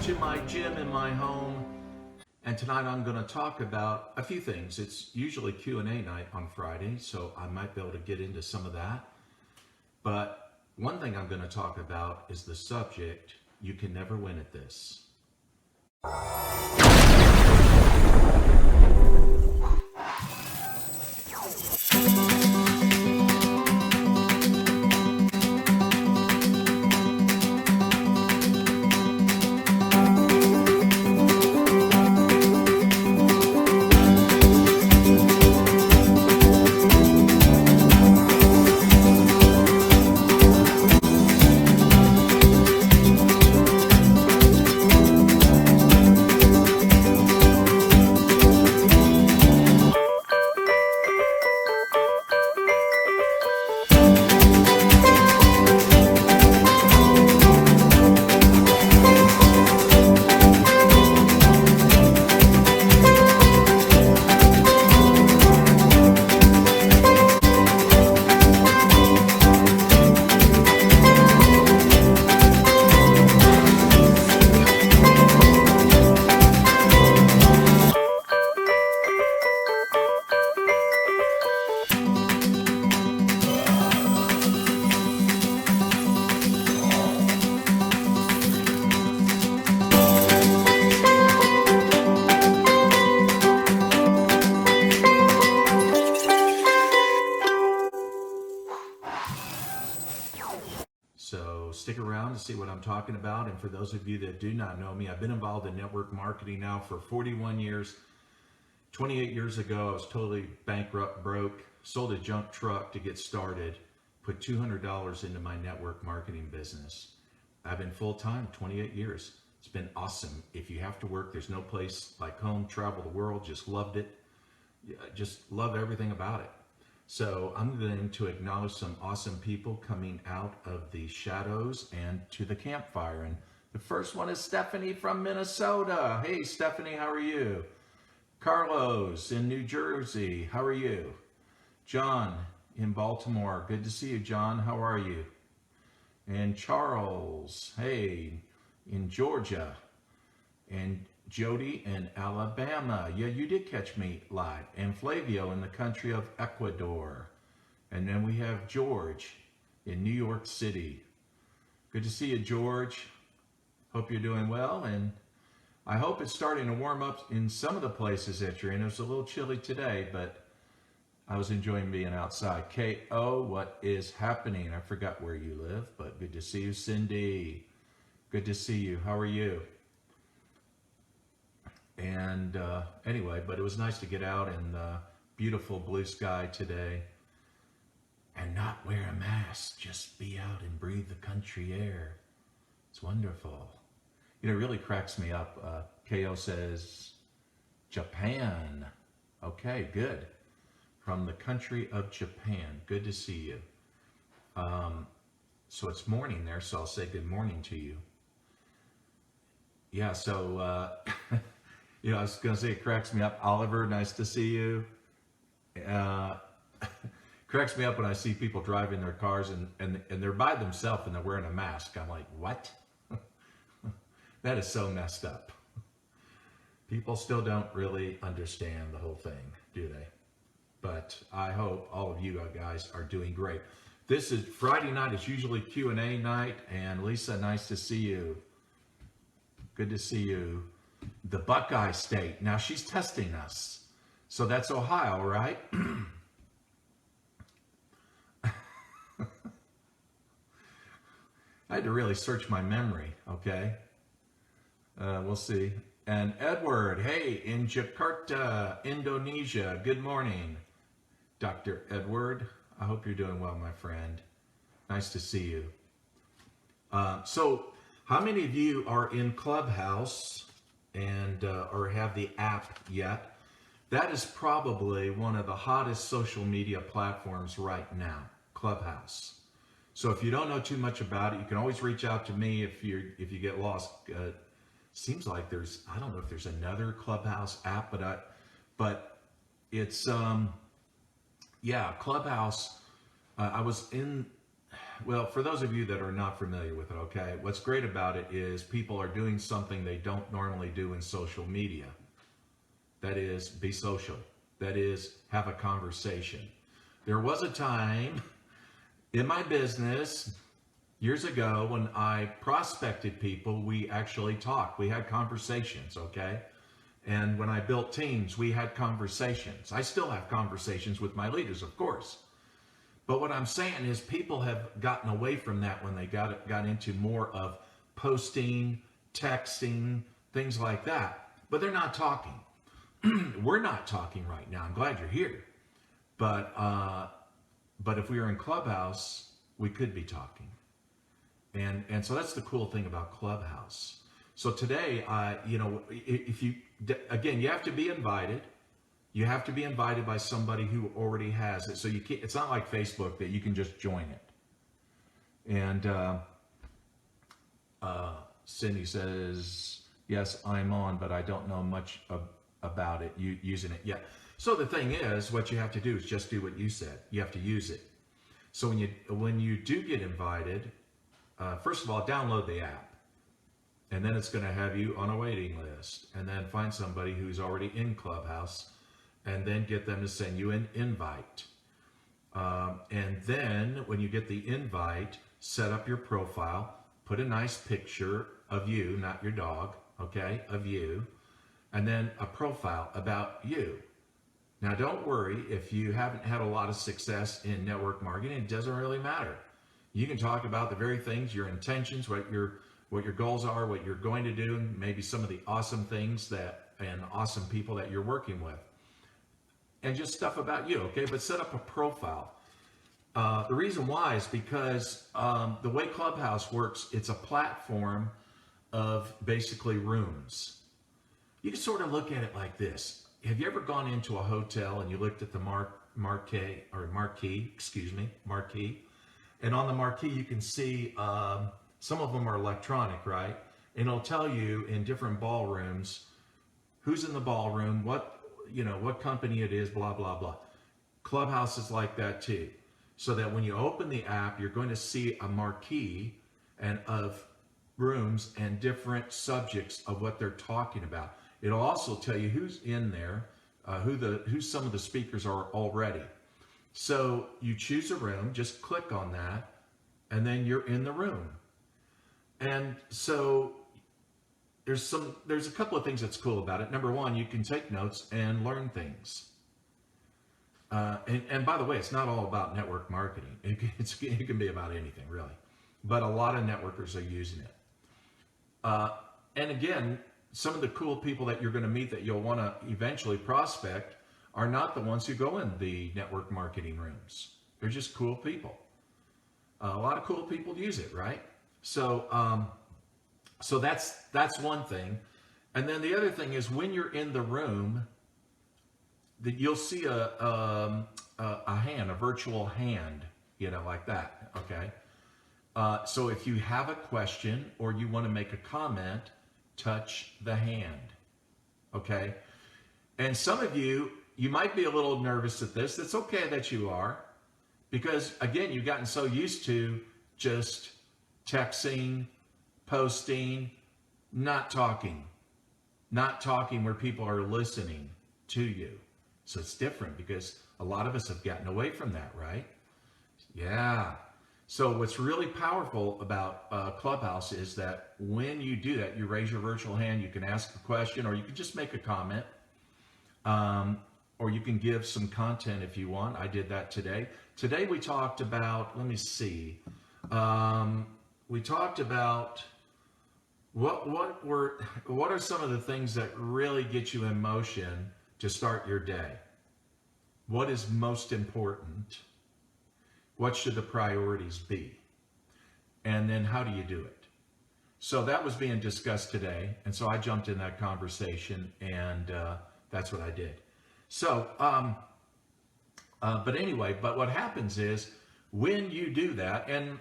to my gym in my home, and tonight I'm going to talk about a few things. It's usually Q&A night on Friday, so I might be able to get into some of that. But one thing I'm going to talk about is the subject, you can never win at this. So stick around to see what I'm talking about. And for those of you that do not know me, I've been involved in network marketing now for 41 years. 28 years ago, I was totally bankrupt, broke, sold a junk truck to get started, put $200 into my network marketing business. I've been full-time 28 years. It's been awesome. If you have to work, there's no place like home. Travel the world, just loved it. Just love everything about it. So I'm going to acknowledge some awesome people coming out of the shadows and to the campfire. And the first one is Stephanie from Minnesota. Hey, Stephanie, how are you? Carlos in New Jersey, how are you? John in Baltimore, good to see you, John. How are you? And Charles, hey, in Georgia. And Jody in Alabama. Yeah, you did catch me live. And Flavio in the country of Ecuador. And then we have George in New York City. Good to see you, George. Hope you're doing well. And I hope it's starting to warm up in some of the places that you're in. It was a little chilly today, but I was enjoying being outside. KO, what is happening? I forgot where you live, but good to see you, Cindy. Good to see you. How are you? And anyway, but it was nice to get out in the beautiful blue sky today and not wear a mask, just be out and breathe the country air. It's wonderful. You know, it really cracks me up. KO says, Japan. Okay, good. From the country of Japan. Good to see you. So it's morning there, so I'll say good morning to you. Yeah, so... You know, I was going to say it cracks me up. Oliver, nice to see you. Cracks me up when I see people driving their cars and they're by themselves and they're wearing a mask. I'm like, what? That is so messed up. People still don't really understand the whole thing, do they? But I hope all of you guys are doing great. This is Friday night. It's usually Q&A night. And Lisa, nice to see you. Good to see you. The Buckeye State. Now she's testing us. So that's Ohio, right? I had to really search my memory, okay? We'll see. And Edward, hey, in Jakarta, Indonesia, good morning. Dr. Edward, I hope you're doing well, my friend. Nice to see you. So how many of you are in Clubhouse and or have the app yet? That is probably one of the hottest social media platforms right now, Clubhouse. So if you don't know too much about it, you can always reach out to me if you get lost. Seems like there's, I don't know if there's another Clubhouse app, but it's yeah, Clubhouse. I was in well, for those of you that are not familiar with it, okay, what's great about it is people are doing something they don't normally do in social media. That is, be social. That is, have a conversation. There was a time in my business years ago when I prospected people, we actually talked. We had conversations, okay? And when I built teams, we had conversations. I still have conversations with my leaders, of course. But what I'm saying is people have gotten away from that when they got into more of posting, texting, things like that. But they're not talking. We're not talking right now. I'm glad you're here. But if we were in Clubhouse, we could be talking. And so that's the cool thing about Clubhouse. So today, if you, again, you have to be invited. You have to be invited by somebody who already has it. So you can't, it's not like Facebook that you can just join it. And Cindy says, yes, I'm on, but I don't know much about it, using it yet. So the thing is, what you have to do is just do what you said. You have to use it. So when you do get invited, first of all, download the app. And then it's going to have you on a waiting list. And then find somebody who's already in Clubhouse. And then get them to send you an invite. And then when you get the invite, set up your profile. Put a nice picture of you, not your dog, okay, of you. And then a profile about you. Now don't worry if you haven't had a lot of success in network marketing. It doesn't really matter. You can talk about the very things, your intentions, what your goals are, what you're going to do, and maybe some of the awesome things and awesome people that you're working with. And just stuff about you, okay? But set up a profile. The reason why is because the way Clubhouse works, it's a platform of basically rooms. You can sort of look at it like this. Have you ever gone into a hotel and you looked at the marquee? And on the marquee, you can see some of them are electronic, right? And it'll tell you in different ballrooms who's in the ballroom, what company it is, blah, blah, blah. Clubhouse is like that too. So that when you open the app, you're going to see a marquee and of rooms and different subjects of what they're talking about. It'll also tell you who's in there, who some of the speakers are already. So you choose a room, just click on that, and then you're in the room. And so there's a couple of things that's cool about it. Number one, you can take notes and learn things. And by the way, it's not all about network marketing. It can be about anything, really. But a lot of networkers are using it. And again, some of the cool people that you're going to meet that you'll want to eventually prospect are not the ones who go in the network marketing rooms. They're just cool people. A lot of cool people use it, right? So that's one thing. And then the other thing is when you're in the room, that you'll see a hand, a virtual hand, like that, okay? So if you have a question or you want to make a comment, touch the hand, okay? And some of you might be a little nervous at this. It's okay that you are, because again, you've gotten so used to just texting, posting, not talking where people are listening to you. So it's different because a lot of us have gotten away from that, right? Yeah. So what's really powerful about Clubhouse is that when you do that, you raise your virtual hand, you can ask a question, or you can just make a comment, or you can give some content if you want. I did that today. Today we talked about, let me see, we talked about what are some of the things that really get you in motion to start your day? What is most important? What should the priorities be? And then how do you do it? So that was being discussed today. And so I jumped in that conversation, and that's what I did. So, but what happens is when you do that, and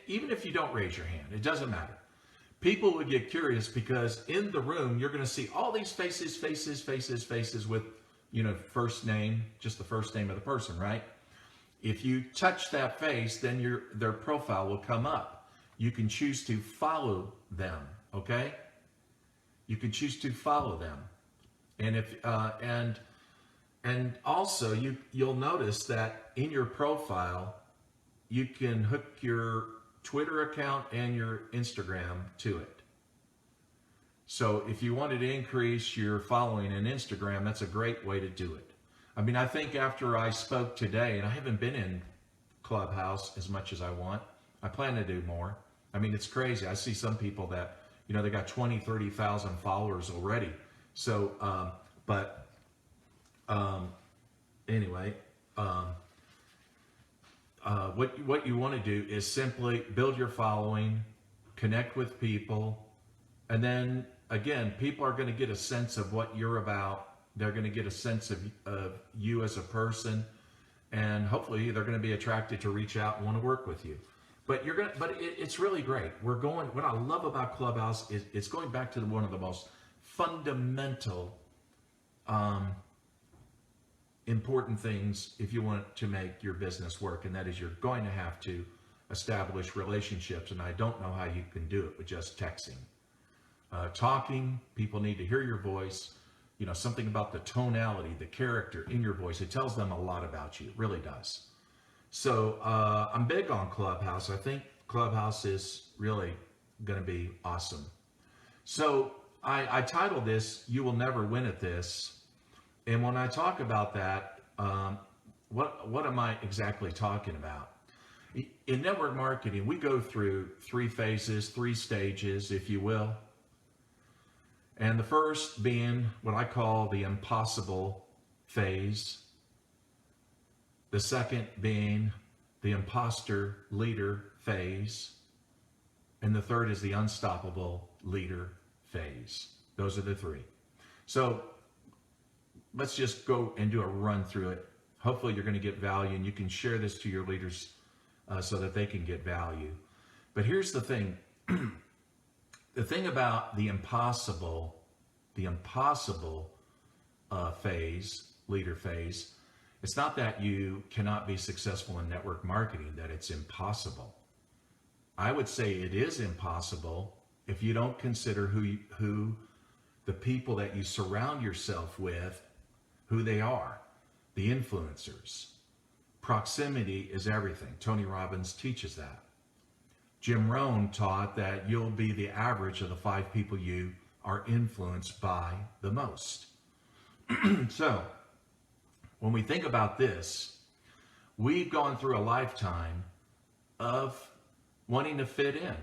even if you don't raise your hand, it doesn't matter. People would get curious because in the room, you're going to see all these faces with, first name, just the first name of the person, right? If you touch that face, then their profile will come up. You can choose to follow them, okay? You can choose to follow them. And if and also you'll notice that in your profile, you can hook your Twitter account and your Instagram to it. So if you wanted to increase your following in Instagram, that's a great way to do it. I mean, I think after I spoke today, and I haven't been in Clubhouse as much as I want, I plan to do more. I mean, it's crazy. I see some people that, they got 20, 30,000 followers already. So, anyway, what you want to do is simply build your following, connect with people, and then again, people are going to get a sense of what you're about. They're going to get a sense of you as a person, and hopefully they're going to be attracted to reach out and want to work with you. But it's really great. What I love about Clubhouse is it's going back to one of the most fundamental, important things if you want to make your business work, and that is you're going to have to establish relationships, and I don't know how you can do it with just texting. Talking, people need to hear your voice. Something about the tonality, the character in your voice. It tells them a lot about you. It really does. So I'm big on Clubhouse. I think Clubhouse is really going to be awesome. So I titled this, "You Will Never Win at This." And when I talk about that, what am I exactly talking about? In network marketing, we go through 3 phases, 3 stages, if you will. And the first being what I call the impossible phase. The second being the imposter leader phase. And the third is the unstoppable leader phase. Those are the 3. So let's just go and do a run through it. Hopefully you're going to get value, and you can share this to your leaders so that they can get value. But here's the thing. The thing about the impossible phase, leader phase, it's not that you cannot be successful in network marketing, that it's impossible. I would say it is impossible if you don't consider who the people that you surround yourself with, who they are, the influencers. Proximity is everything. Tony Robbins teaches that. Jim Rohn taught that you'll be the average of the 5 people you are influenced by the most. So, when we think about this, we've gone through a lifetime of wanting to fit in.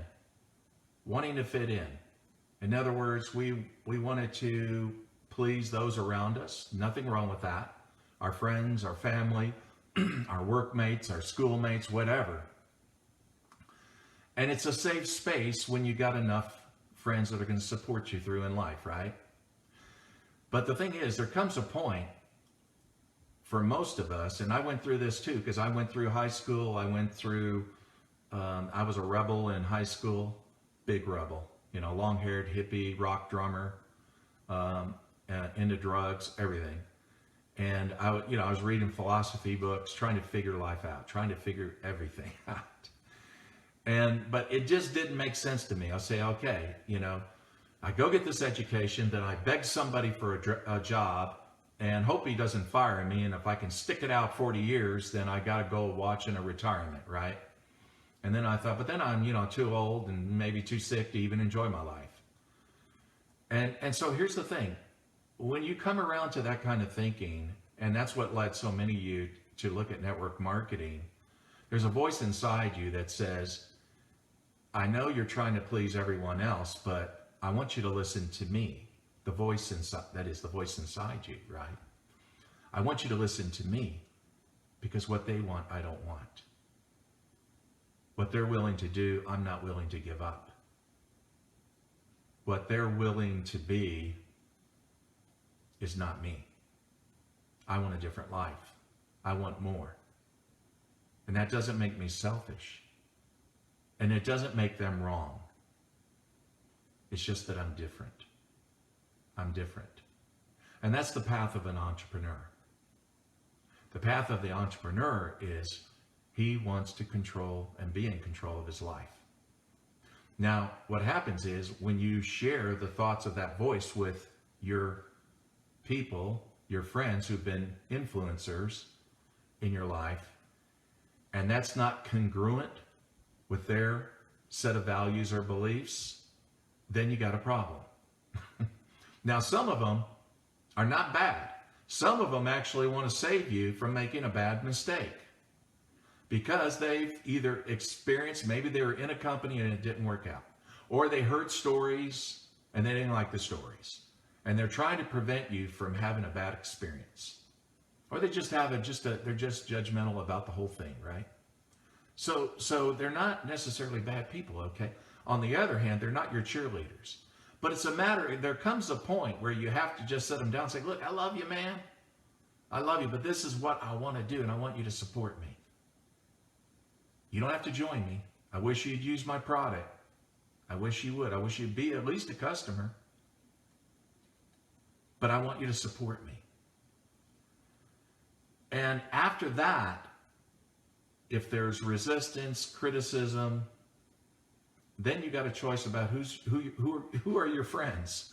In other words, we wanted to please those around us. Nothing wrong with that. Our friends, our family, our workmates, our schoolmates, whatever. And it's a safe space when you got enough friends that are going to support you through in life, right? But the thing is, there comes a point for most of us, and I went through this too, because I went through high school. I was a rebel in high school, big rebel, long-haired hippie, rock drummer, into drugs, everything. And I was reading philosophy books, trying to figure life out, trying to figure everything out. But it just didn't make sense to me. I'll say, okay, I go get this education, then I beg somebody for a job and hope he doesn't fire me. And if I can stick it out 40 years, then I got to go watching a retirement, right? And then I thought, but then I'm, too old and maybe too sick to even enjoy my life. And so here's the thing. When you come around to that kind of thinking, and that's what led so many of you to look at network marketing, there's a voice inside you that says, I know you're trying to please everyone else, but I want you to listen to me. The voice inside, that is the voice inside you, right? I want you to listen to me, because what they want, I don't want. What they're willing to do, I'm not willing to give up. What they're willing to be is not me. I want a different life. I want more. And that doesn't make me selfish. And it doesn't make them wrong. It's just that I'm different. I'm different. And that's the path of an entrepreneur. The path of the entrepreneur is he wants to control and be in control of his life. Now, what happens is when you share the thoughts of that voice with your people, your friends who've been influencers in your life, and that's not congruent with their set of values or beliefs, then you got a problem. Now, some of them are not bad. Some of them actually want to save you from making a bad mistake because they've either experienced, maybe they were in a company and it didn't work out, or they heard stories and they didn't like the stories, and they're trying to prevent you from having a bad experience, or they just have they're just judgmental about the whole thing, right? So they're not necessarily bad people, okay? On the other hand, they're not your cheerleaders. But it's a matter, there comes a point where you have to just set them down and say, look, I love you, man. I love you, but this is what I want to do, and I want you to support me. You don't have to join me. I wish you'd use my product. I wish you would. I wish you'd be at least a customer. But I want you to support me. And after that, if there's resistance, criticism, then you got a choice about who are your friends.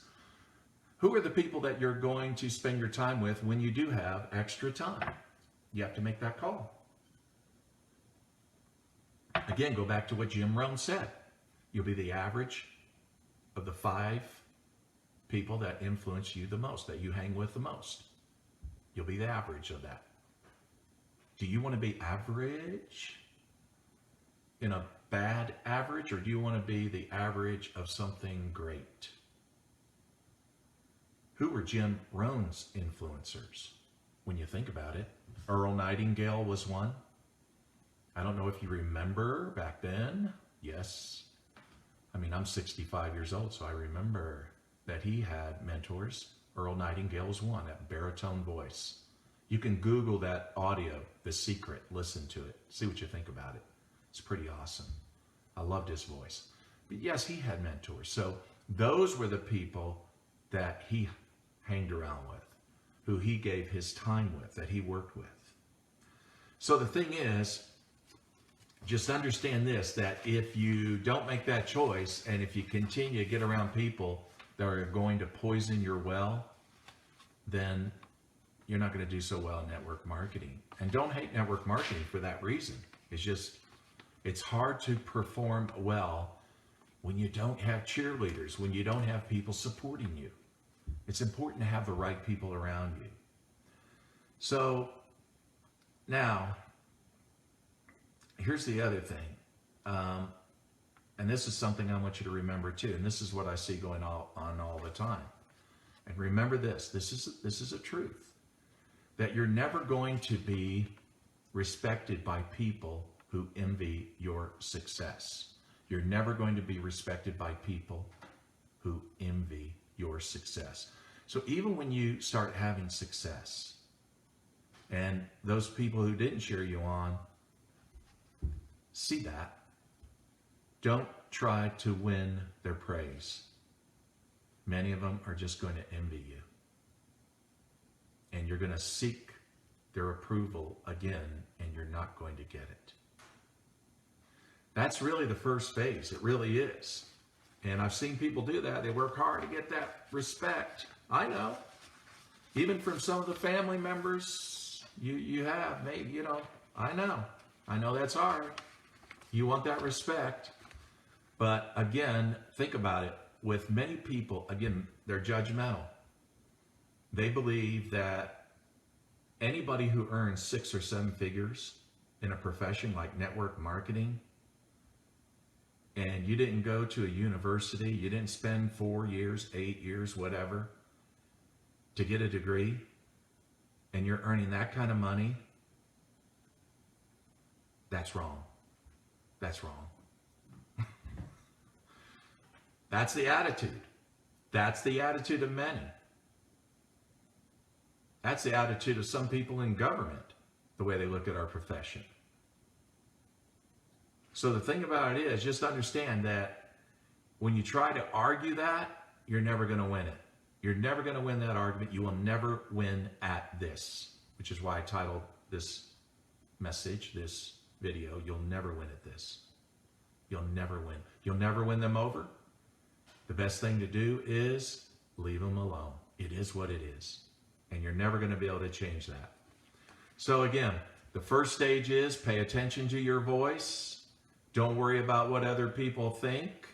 Who are the people that you're going to spend your time with when you do have extra time? You have to make that call. Again, go back to what Jim Rohn said. You'll be the average of the 5 people that influence you the most, that you hang with the most. You'll be the average of that. Do you want to be average in a bad average, or do you want to be the average of something great? Who were Jim Rohn's influencers? When you think about it, Earl Nightingale was one. I don't know if you remember back then. Yes. I mean, I'm 65 years old, so I remember that he had mentors. Earl Nightingale was one, that baritone voice. You can Google that audio, The Secret, listen to it, see what you think about it. It's pretty awesome. I loved his voice. But yes, he had mentors. So those were the people that he hanged around with, who he gave his time with, that he worked with. So the thing is, just understand this, that if you don't make that choice, and if you continue to get around people that are going to poison your well, then you're not going to do so well in network marketing. And don't hate network marketing for that reason. It's hard to perform well when you don't have cheerleaders, when you don't have people supporting you. It's important to have the right people around you. So now, here's the other thing. And this is something I want you to remember too. And this is what I see going on all the time. And remember this is a truth, that you're never going to be respected by people who envy your success. You're never going to be respected by people who envy your success. So even when you start having success, and those people who didn't cheer you on see that, don't try to win their praise. Many of them are just going to envy you. And you're going to seek their approval again, and you're not going to get it. That's really the first phase. It really is. And I've seen people do that. They work hard to get that respect. I know. Even from some of the family members you have, maybe, I know. I know that's hard. You want that respect. But again, think about it. With many people, again, they're judgmental. They believe that anybody who earns 6 or 7 figures in a profession like network marketing, and you didn't go to a university, you didn't spend 4 years, 8 years, whatever, to get a degree, and you're earning that kind of money, that's wrong. That's wrong. That's the attitude. That's the attitude of many. That's the attitude of some people in government, the way they look at our profession. So the thing about it is, just understand that when you try to argue that, you're never going to win it. You're never going to win that argument. You will never win at this, which is why I titled this message, this video, you'll never win at this. You'll never win. You'll never win them over. The best thing to do is leave them alone. It is what it is. And you're never going to be able to change that. So again, the first stage is pay attention to your voice. Don't worry about what other people think.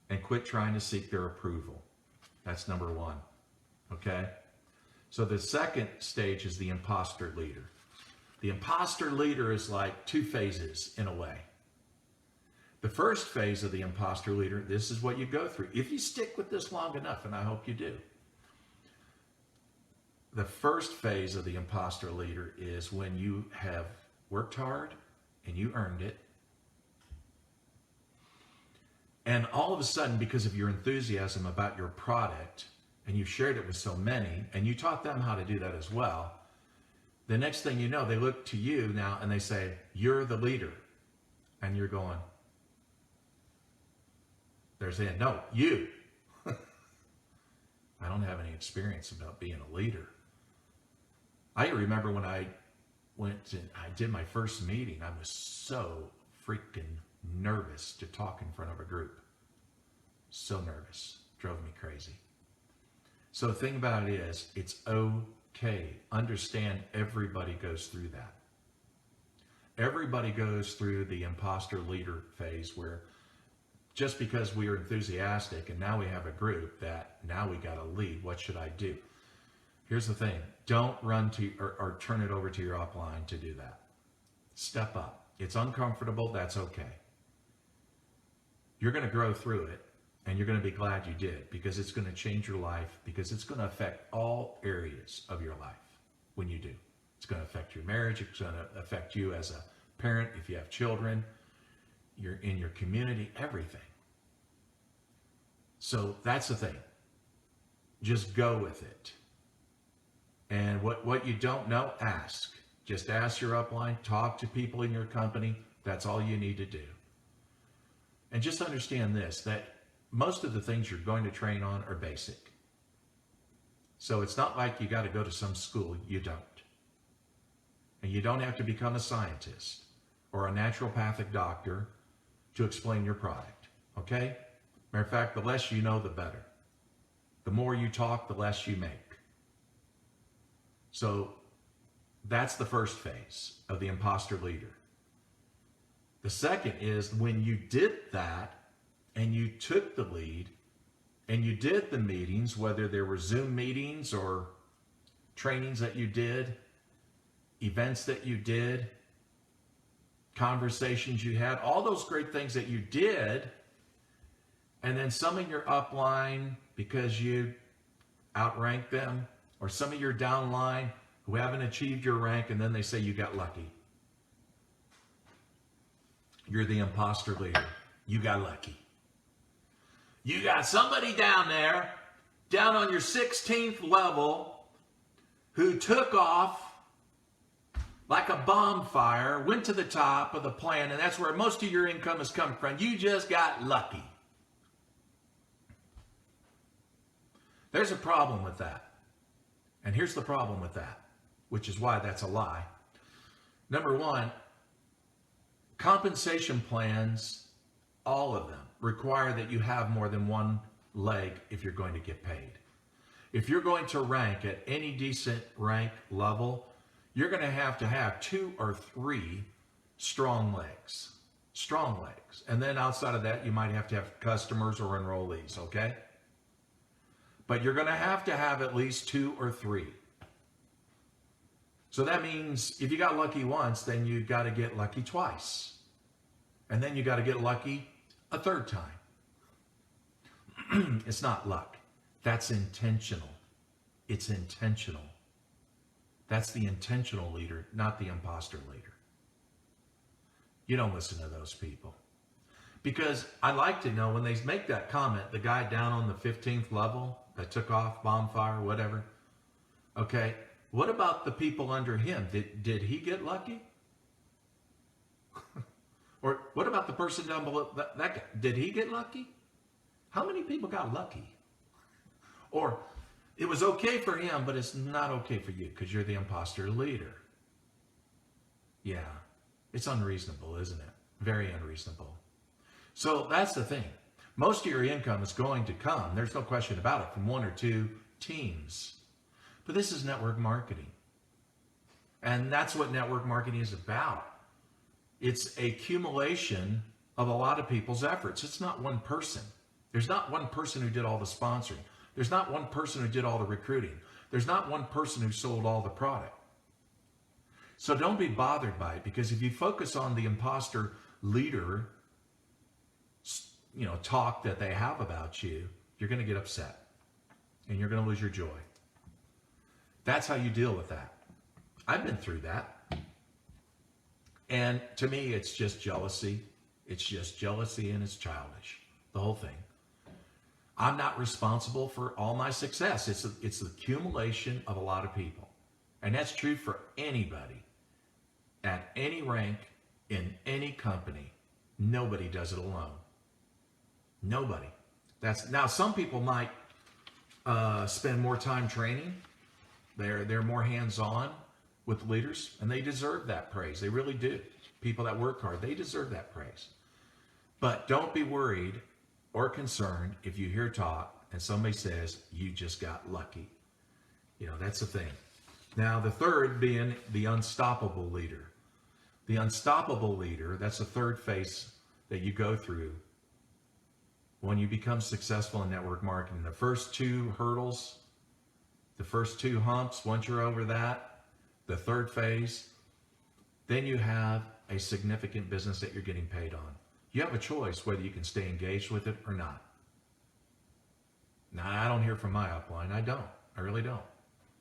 And quit trying to seek their approval. That's number one. Okay? So the second stage is the imposter leader. The imposter leader is like two phases in a way. The first phase of the imposter leader, this is what you go through. If you stick with this long enough, and I hope you do. The first phase of the imposter leader is when you have worked hard and you earned it. And all of a sudden, because of your enthusiasm about your product, and you shared it with so many, and you taught them how to do that as well, the next thing you know, they look to you now and they say, you're the leader. And you're going, they're saying, no, you. I don't have any experience about being a leader. I remember when I went and I did my first meeting, I was so freaking nervous to talk in front of a group. So nervous. Drove me crazy. So the thing about it is, it's okay. Understand everybody goes through that. Everybody goes through the imposter leader phase where just because we are enthusiastic and now we have a group that now we got to lead, what should I do? Here's the thing. Don't run to or turn it over to your upline to do that. Step up. It's uncomfortable. That's okay. You're going to grow through it, and you're going to be glad you did, because it's going to change your life, because it's going to affect all areas of your life when you do. It's going to affect your marriage. It's going to affect you as a parent, if you have children, you're in your community, everything. So that's the thing. Just go with it. And what you don't know, ask. Just ask your upline, talk to people in your company. That's all you need to do. And just understand this, that most of the things you're going to train on are basic. So it's not like you got to go to some school. You don't. And you don't have to become a scientist or a naturopathic doctor to explain your product. Okay? Matter of fact, the less you know, the better. The more you talk, the less you make. So that's the first phase of the imposter leader. The second is when you did that and you took the lead and you did the meetings, whether there were Zoom meetings or trainings that you did, events that you did, conversations you had, all those great things that you did, and then some of your upline, because you outranked them, or some of your downline who haven't achieved your rank, and then they say you got lucky. You're the imposter leader. You got lucky. You got somebody down there, down on your 16th level, who took off like a bonfire, went to the top of the plan, and that's where most of your income is coming from. You just got lucky. There's a problem with that. And here's the problem with that, which is why that's a lie. Number one, compensation plans, all of them, require that you have more than one leg if you're going to get paid. If you're going to rank at any decent rank level, you're going to have 2 or 3 strong legs. Strong legs. And then outside of that, you might have to have customers or enrollees, okay? But you're going to have at least 2 or 3. So that means if you got lucky once, then you got to get lucky twice. And then you got to get lucky a third time. It's not luck. That's intentional. It's intentional. That's the intentional leader, not the imposter leader. You don't listen to those people. Because I like to know when they make that comment, the guy down on the 15th level that took off, bonfire, whatever. Okay, what about the people under him? Did he get lucky? Or what about the person down below that guy? Did he get lucky? How many people got lucky? Or it was okay for him, but it's not okay for you because you're the imposter leader. Yeah, it's unreasonable, isn't it? Very unreasonable. So that's the thing. Most of your income is going to come, there's no question about it, from one or two teams. But this is network marketing. And that's what network marketing is about. It's a accumulation of a lot of people's efforts. It's not one person. There's not one person who did all the sponsoring. There's not one person who did all the recruiting. There's not one person who sold all the product. So don't be bothered by it, because if you focus on the imposter leader, talk that they have about you, you're going to get upset and you're going to lose your joy. That's how you deal with that. I've been through that. And to me, it's just jealousy. It's just jealousy, and it's childish. The whole thing. I'm not responsible for all my success. It's the accumulation of a lot of people. And that's true for anybody at any rank in any company. Nobody does it alone. Nobody. Now some people might spend more time training. They're more hands-on with leaders, and they deserve that praise. They really do. People that work hard, they deserve that praise. But don't be worried or concerned if you hear talk and somebody says you just got lucky. That's the thing. Now the third being the unstoppable leader. The unstoppable leader, that's the third phase that you go through when you become successful in network marketing. The first two hurdles, the first two humps, once you're over that, the third phase, then you have a significant business that you're getting paid on. You have a choice whether you can stay engaged with it or not. Now, I don't hear from my upline. I don't. I really don't.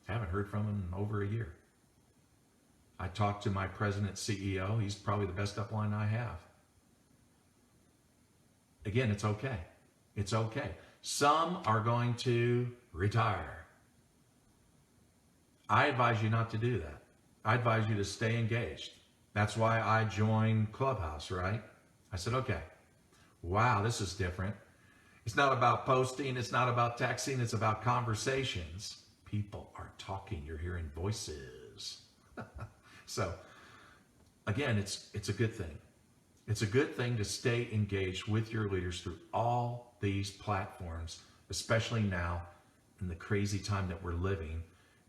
I haven't heard from him in over a year. I talked to my president, CEO. He's probably the best upline I have. Again, it's okay. It's okay. Some are going to retire. I advise you not to do that. I advise you to stay engaged. That's why I joined Clubhouse, right? I said, okay, wow, this is different. It's not about posting. It's not about texting. It's about conversations. People are talking. You're hearing voices. So, again, it's a good thing. It's a good thing to stay engaged with your leaders through all these platforms, especially now in the crazy time that we're living.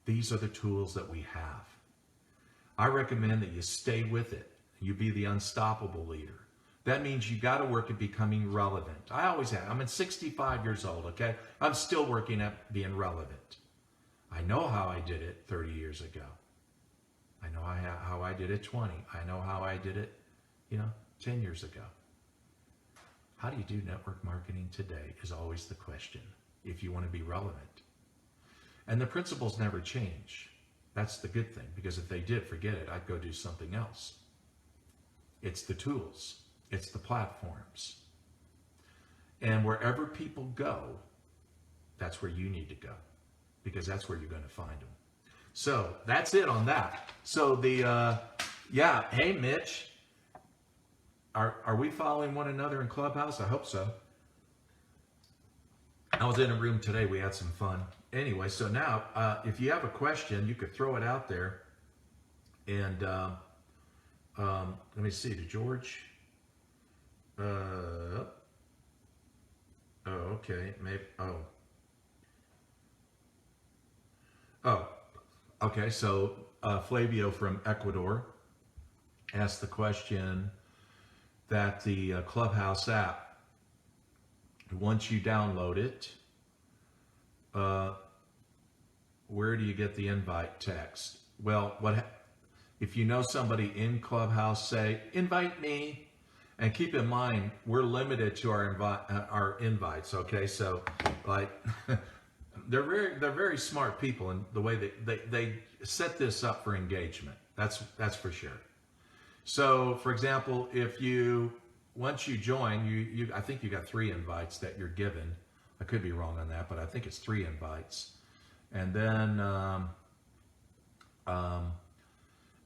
These are the tools that we have. I recommend that you stay with it. You be the unstoppable leader. That means you got to work at becoming relevant. I always have. I'm at 65 years old, okay? I'm still working at being relevant. I know how I did it 30 years ago. I know how I did it 20. I know how I did it, 10 years ago. How do you do network marketing today is always the question, if you want to be relevant. And the principles never change. That's the good thing, because if they did, forget it. I'd go do something else. It's the tools. It's the platforms. And wherever people go, that's where you need to go, because that's where you're going to find them. So that's it on that. So hey, Mitch, are we following one another in Clubhouse? I hope so. I was in a room today. We had some fun. Anyway, so now if you have a question, you could throw it out there. And let me see. To George. Okay. Maybe. Okay. So Flavio from Ecuador asked the question that the Clubhouse app, once you download it, where do you get the invite text? Well, if you know somebody in Clubhouse, say, invite me. And keep in mind, we're limited to our invites, okay? So, like, they're very smart people in the way that they set this up for engagement. That's for sure. So, for example, once you join, I think you got 3 invites that you're given. I could be wrong on that, but I think it's 3 invites. And then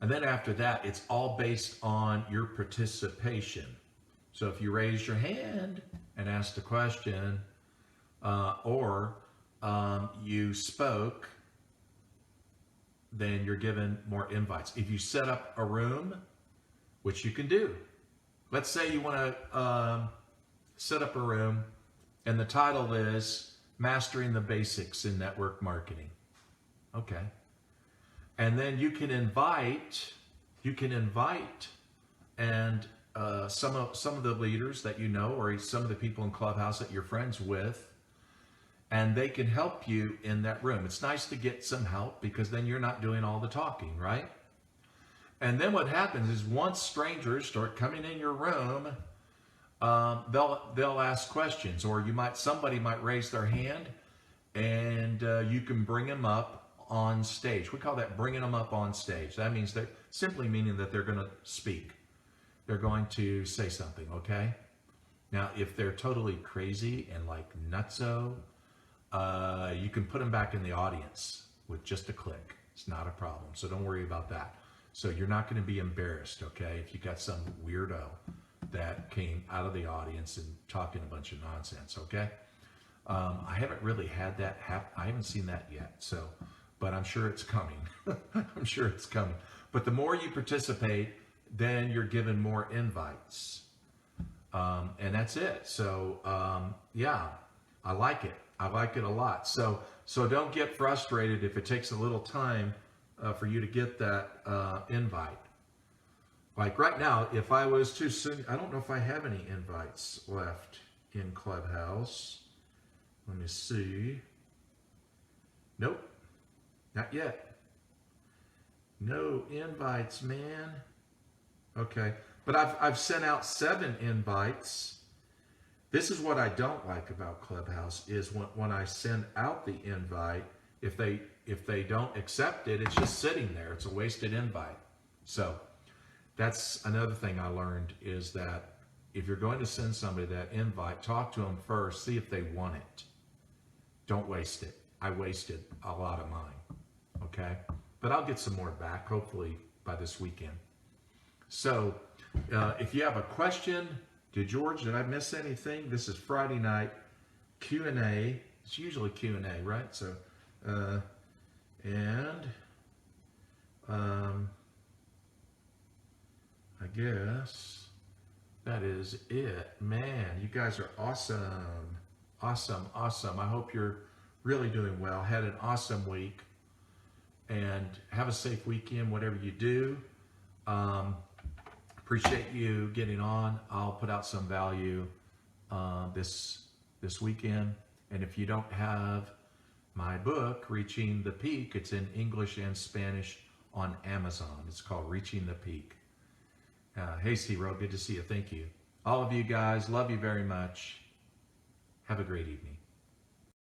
after that, it's all based on your participation. So if you raise your hand and asked a question, or you spoke, then you're given more invites. If you set up a room which you can do. Let's say you want to set up a room, and the title is Mastering the Basics in Network Marketing. Okay. And then you can invite and some of the leaders that you know, or some of the people in Clubhouse that you're friends with, and they can help you in that room. It's nice to get some help because then you're not doing all the talking, right? And then what happens is once strangers start coming in your room, they'll ask questions, or somebody might raise their hand, and you can bring them up on stage. We call that bringing them up on stage. That means they're simply meaning that they're going to speak. They're going to say something, okay? Now, if they're totally crazy and like nutso, you can put them back in the audience with just a click. It's not a problem. So don't worry about that. So you're not going to be embarrassed, okay, if you got some weirdo that came out of the audience and talking a bunch of nonsense, okay? I haven't really had that happen. I haven't seen that yet. So, but I'm sure it's coming. I'm sure it's coming. But the more you participate, then you're given more invites. And that's it. So, yeah, I like it. I like it a lot. So don't get frustrated if it takes a little time for you to get that invite. Like right now, if I was to send, I don't know if I have any invites left in Clubhouse. Let me see. Nope, not yet. No invites, man. Okay, but I've sent out 7 invites. This is what I don't like about Clubhouse is when I send out the invite, if they don't accept it, it's just sitting there. It's a wasted invite. So that's another thing I learned is that if you're going to send somebody that invite, talk to them first, see if they want it. Don't waste it. I wasted a lot of mine, okay? But I'll get some more back, hopefully by this weekend. So if you have a question, did I miss anything? This is Friday night Q&A. It's usually Q&A, right? So, I guess that is it. Man, you guys are awesome. Awesome, awesome. I hope you're really doing well. Had an awesome week. And have a safe weekend, whatever you do. Appreciate you getting on. I'll put out some value this weekend. And if you don't have my book, Reaching the Peak, it's in English and Spanish on Amazon. It's called Reaching the Peak. Hey, C-Ro, good to see you. Thank you. All of you guys, love you very much. Have a great evening.